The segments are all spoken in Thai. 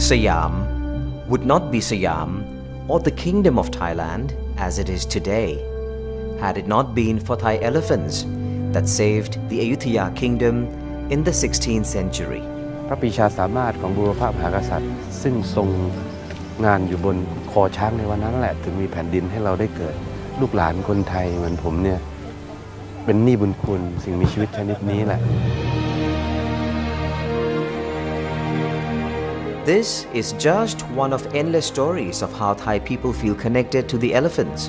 Siam would not be Siam or the Kingdom of Thailand as it is today had it not been for Thai elephants that saved the Ayutthaya Kingdom in the 16th century. พระปรีชาสามารถของบูรพมหากษัตริย์ซึ่งทรงงานอยู่บนคอช้างในวันนั้นแหละถึงมีแผ่นดินให้เราได้เกิดลูกหลานคนไทยเหมือนผมเนี่ยเป็นหนี้บุญคุณสิ่งมีชีวิตชนิดนี้แหละ This is just one of endless stories of how Thai people feel connected to the elephants.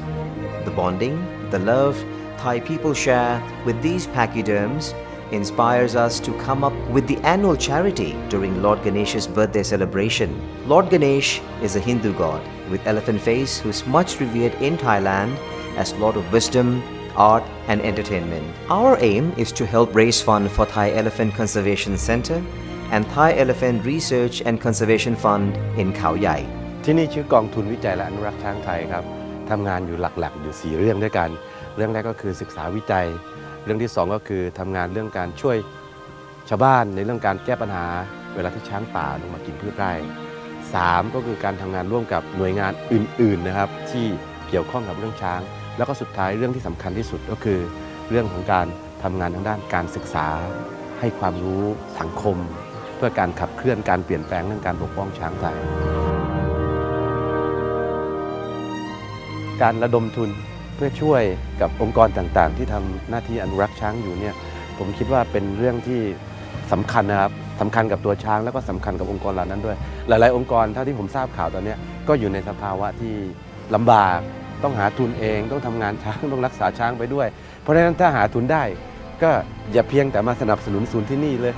The bonding, the love Thai people share with these pachyderms inspires us to come up with the annual charity during Lord Ganesha's birthday celebration. Lord Ganesh is a Hindu god with elephant face who is much revered in Thailand as Lord of Wisdom, Art and Entertainment. Our aim is to help raise fund for Thai Elephant Conservation Center and Thai Elephant Research and Conservation Fund in Khao Yai. ที่นี่ชื่อกองทุนวิจัยและอนุรักษ์ช้างไทยครับทำงานอยู่หลักๆอยู่4เรื่องด้วยกันเรื่องแรกก็คือศึกษาวิจัยเรื่องที่2ก็คือทำงานเรื่องการช่วยชาวบ้านในเรื่องการแก้ปัญหาเวลาที่ช้างป่าลงมากินพืชไร่3ก็คือการทำงานร่วมกับหน่วยงานอื่นๆนะครับที่เกี่ยวข้องกับเรื่องช้างแล้วก็สุดท้ายเรื่องที่สำคัญที่สุดก็คือเรื่องของการทำงานทางด้านการศึกษาให้ความรู้สังคมเพื่อการขับเคลื่อนการเปลี่ยนแปลงเรื่องการปกป้องช้างไทยการระดมทุนเพื่อช่วยกับองค์กรต่างๆที่ทำหน้าที่อนุรักษ์ช้างอยู่เนี่ยผมคิดว่าเป็นเรื่องที่สำคัญนะครับสำคัญกับตัวช้างแล้วก็สำคัญกับองค์กรเหล่านั้นด้วยหลายๆองค์กรเท่าที่ผมทราบข่าวตอนนี้ก็อยู่ในสภาวะที่ลำบากต้องหาทุนเองต้องทำงานช้างต้องรักษาช้างไปด้วยเพราะฉะนั้นถ้าหาทุนได้ก็อย่าเพียงแต่มาสนับสนุนศูนย์ที่นี่เลย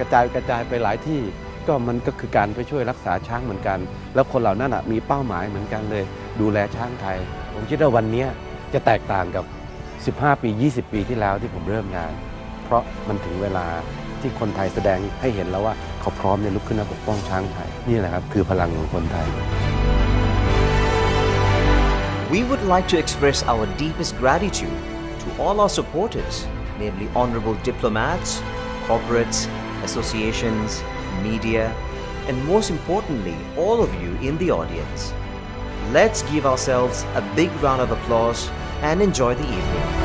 กระจายไปหลายที่ก็มันก็คือการไปช่วยรักษาช้างเหมือนกันแล้วคนเหล่านั้นมีเป้าหมายเหมือนกันเลยดูแลช้างไทยผมคิดว่าวันนี้จะแตกต่างกับ15ปี20ปีที่แล้วที่ผมเริ่มงานเพราะมันถึงเวลาที่คนไทยแสดงให้เห็นแล้วว่าเขาพร้อมในลุกขึ้นมาปกป้องช้างไทยนี่แหละครับคือพลังของคนไทย We would like to express our deepest gratitude to all our supporters, namely honorable diplomats, corporates, associations, media, and most importantly, all of you in the audience. Let's give ourselves a big round of applause and enjoy the evening.